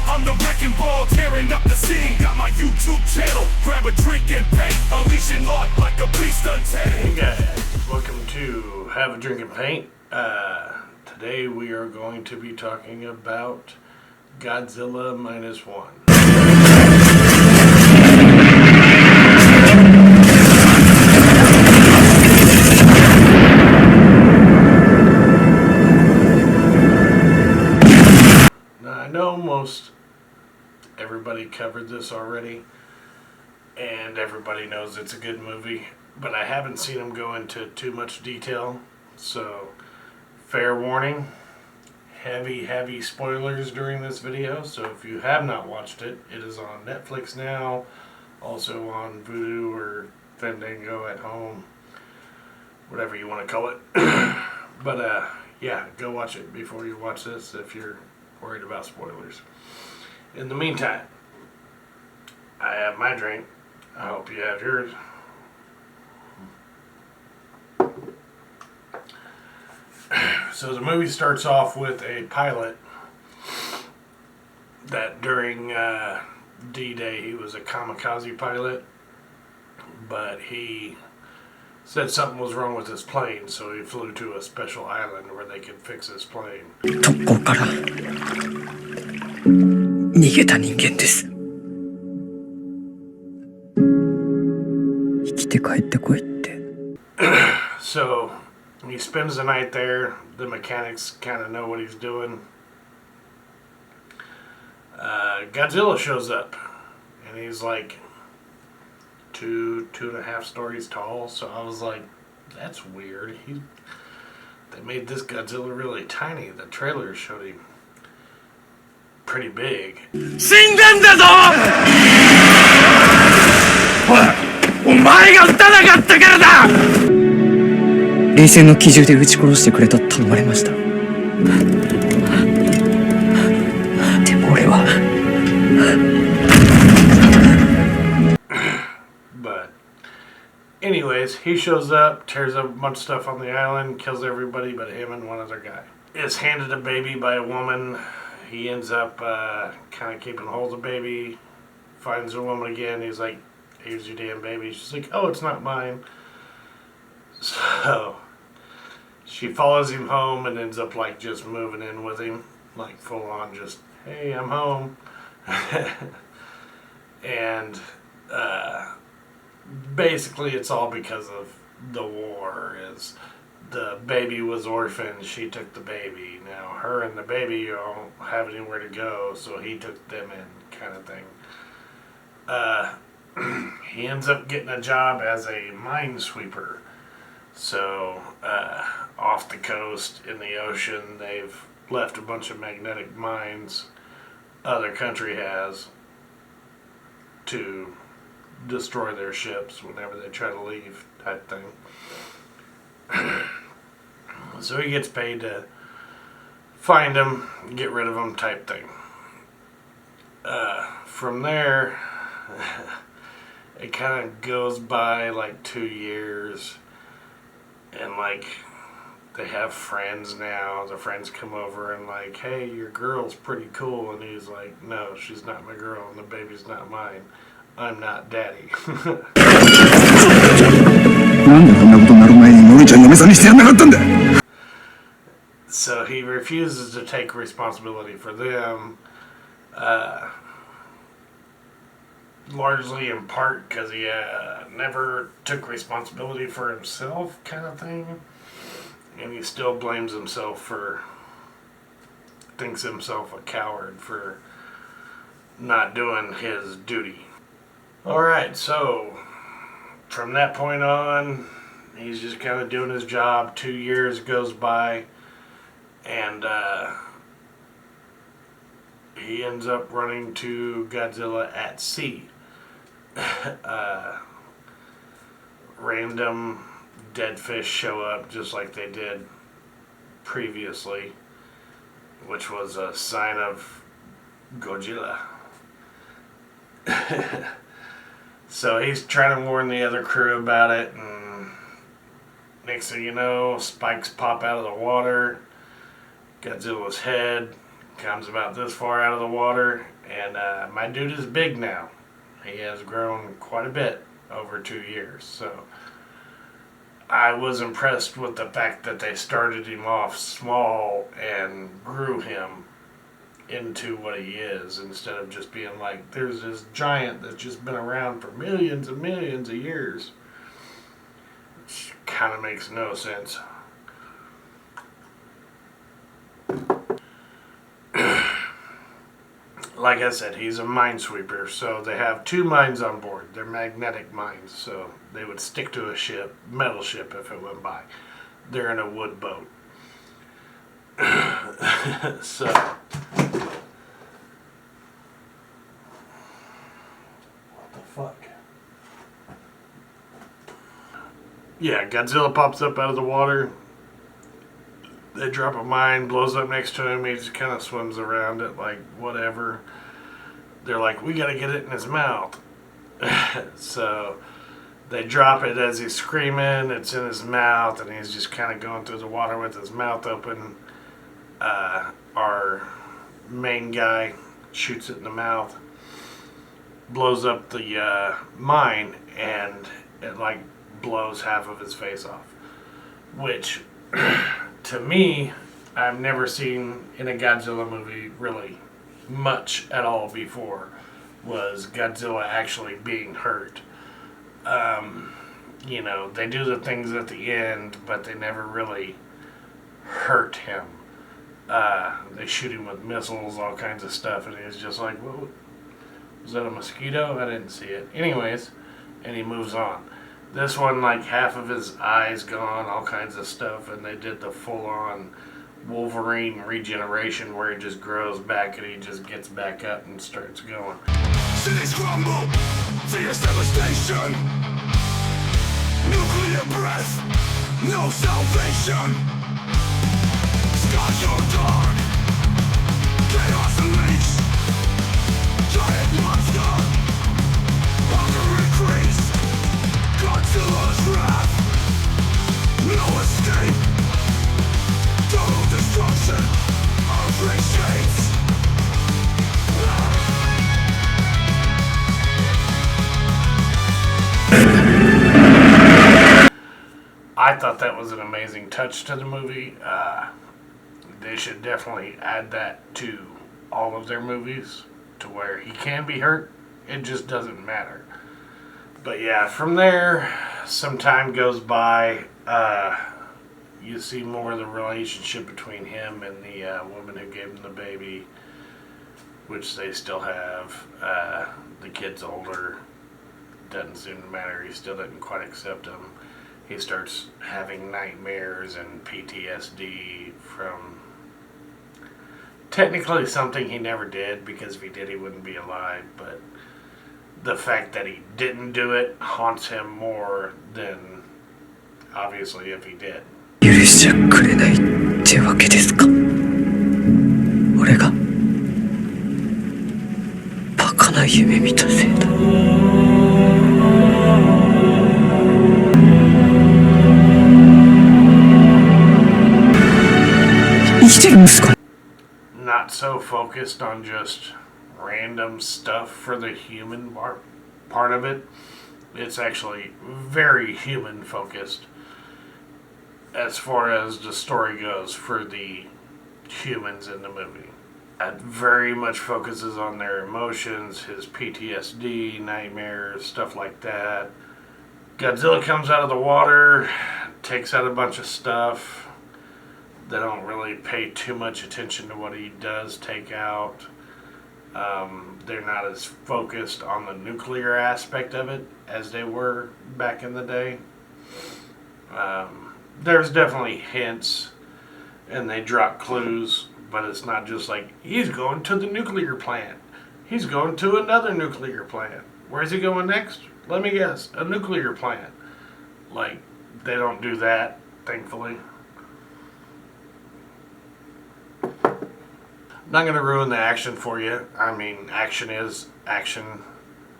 I'm the wrecking ball, tearing up the scene. Got my YouTube channel, grab a drink and paint. Unleashing luck like a beast untamed. Hey guys, welcome to Have a Drink and Paint. Today we are going to be talking about Godzilla Minus One. Now I know most everybody covered this already, and everybody knows it's a good movie, but I haven't seen them go into too much detail, so fair warning, heavy spoilers during this video. So if you have not watched it, it is on Netflix now, also on Vudu or Fandango at home, whatever you want to call it. But yeah, go watch it before you watch this if you're worried about spoilers. In the meantime, I have my drink. I hope you have yours. So the movie starts off with a pilot that during D-Day he was a kamikaze pilot, but he said something was wrong with his plane, so he flew to a special island where they could fix his plane. 特攻から逃げた人間です。生きて帰ってこいって。So he spends the night there. The mechanics kind of know what he's doing. Godzilla shows up, and he's like two and a half stories tall. So I was like, that's weird. They made this Godzilla really tiny. The trailer showed him pretty big. 死んでんだぞ！ほら、お前が撃たなかったからだ！冷戦の機銃で撃ち殺してくれと頼まれました。でも俺は。But anyways, he shows up, tears up a bunch of stuff on the island, kills everybody but him and one other guy. Is handed a baby by a woman. He ends up kind of keeping hold of the baby, finds the woman again. He's like, here's your damn baby. She's like, oh, it's not mine. So she follows him home and ends up like just moving in with him, like full on just, hey, I'm home. And basically it's all because of the war. Is the baby was orphaned, she took the baby. Now her and the baby don't have anywhere to go, so he took them in, kind of thing. He ends up getting a job as a minesweeper. So off the coast in the ocean, they've left a bunch of magnetic mines other country has to destroy their ships whenever they try to leave, type thing. So he gets paid to find them, get rid of them, type thing. From there, it kind of goes by like 2 years, and like they have friends now. The friends come over and like, hey, your girl's pretty cool, and he's like, no, she's not my girl, and the baby's not mine. I'm not daddy. So he refuses to take responsibility for them, largely in part because he never took responsibility for himself, kind of thing. And he still blames himself thinks himself a coward for not doing his duty. Alright, so from that point on, he's just kind of doing his job. 2 years goes by, and he ends up running to Godzilla at sea. Random dead fish show up just like they did previously, which was a sign of Godzilla. So he's trying to warn the other crew about it, and next thing you know, spikes pop out of the water. Godzilla's head Comes about this far out of the water, and my dude is big now. He has grown quite a bit over 2 years, so I was impressed with the fact that they started him off small and grew him into what he is, instead of just being like, there's this giant that's just been around for millions and millions of years. Which kind of makes no sense. Like I said, he's a minesweeper, so they have 2 mines on board. They're magnetic mines, so they would stick to a ship, metal ship, if it went by. They're in a wood boat. So, what the fuck? Yeah, Godzilla pops up out of the water. They drop a mine, blows up next to him. He just kind of swims around it like whatever. They're like, we gotta get it in his mouth. So they drop it as he's screaming. It's in his mouth, and he's just kind of going through the water with his mouth open. Our main guy shoots it in the mouth, blows up the mine, and it like blows half of his face off. Which, to me, I've never seen in a Godzilla movie really much at all before, was Godzilla actually being hurt. You know, they do the things at the end, but they never really hurt him. They shoot him with missiles, all kinds of stuff, and he's just like, whoa, was that a mosquito? I didn't see it. Anyways, and he moves on. This one, like, half of his eyes gone, all kinds of stuff, and they did the full-on Wolverine regeneration where he just grows back and he just gets back up and starts going. Cities crumble, fierce devastation. Nuclear breath, no salvation. Skies are dark, chaos unleashed. Giant monster, hunger increased. Godzilla's wrath, no escape. Total destruction of reshapes. I thought that was an amazing touch to the movie. They should definitely add that to all of their movies, to where he can be hurt, it just doesn't matter. But yeah, from there, some time goes by. You see more of the relationship between him and the woman who gave him the baby, which they still have. The kid's older. Doesn't seem to matter. He still didn't quite accept him. He starts having nightmares and PTSD from technically something he never did, because if he did, he wouldn't be alive. But the fact that he didn't do it haunts him more than, obviously, if he did. 許しちゃくれないってわけですか。俺がバカな夢見たせいだ。生きてるんですか。 Not so focused on just random stuff for the human part of it. It's actually very human focused as far as the story goes for the humans in the movie. It very much focuses on their emotions, his PTSD, nightmares, stuff like that. Godzilla comes out of the water, takes out a bunch of stuff. They don't really pay too much attention to what he does take out. They're not as focused on the nuclear aspect of it as they were back in the day. There's definitely hints, and they drop clues, but it's not just like, he's going to the nuclear plant. He's going to another nuclear plant. Where's he going next? Let me guess, a nuclear plant. Like, they don't do that, thankfully. Not going to ruin the action for you. I mean, action is action.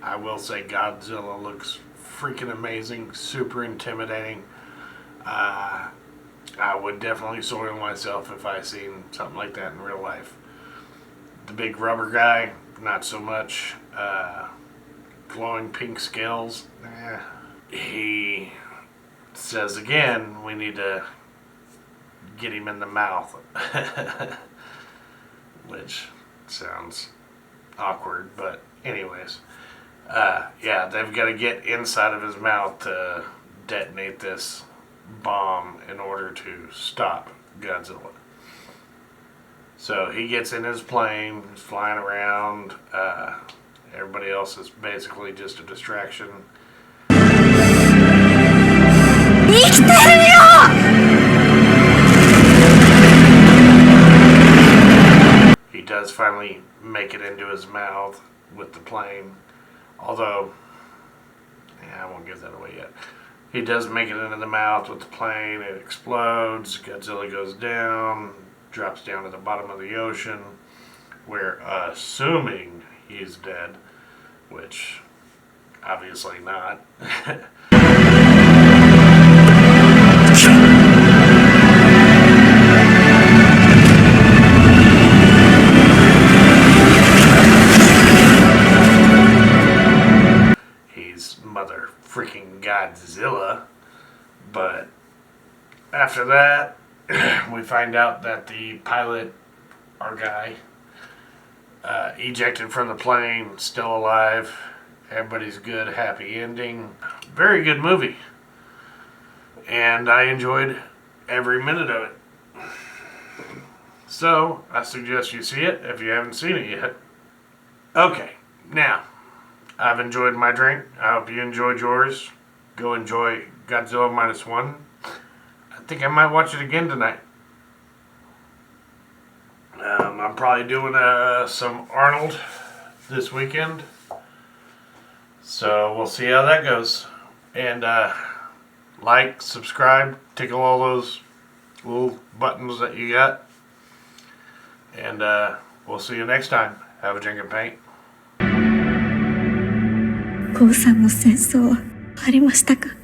I will say Godzilla looks freaking amazing, super intimidating. I would definitely soil myself if I seen something like that in real life. The big rubber guy, not so much. Glowing pink scales, He says again, we need to get him in the mouth. Which sounds awkward, but anyways. Yeah, they've got to get inside of his mouth to detonate this bomb in order to stop Godzilla. So he gets in his plane, he's flying around. Everybody else is basically just a distraction. He does finally make it into his mouth with the plane. Although, I won't give that away yet. He does make it into the mouth with the plane. It explodes. Godzilla goes down, drops down to the bottom of the ocean. We're assuming he's dead, which obviously not. He's mother freaking Godzilla. But after that, we find out that the pilot, our guy, ejected from the plane, still alive. Everybody's good, happy ending. Very good movie. And I enjoyed every minute of it. So, I suggest you see it if you haven't seen it yet. Okay, now, I've enjoyed my drink. I hope you enjoyed yours. Go enjoy Godzilla Minus One. I think I might watch it again tonight. I'm probably doing some Arnold this weekend. So we'll see how that goes. And like, subscribe, tickle all those little buttons that you got. And we'll see you next time. Have a drink and paint. 降参の戦争はありましたか。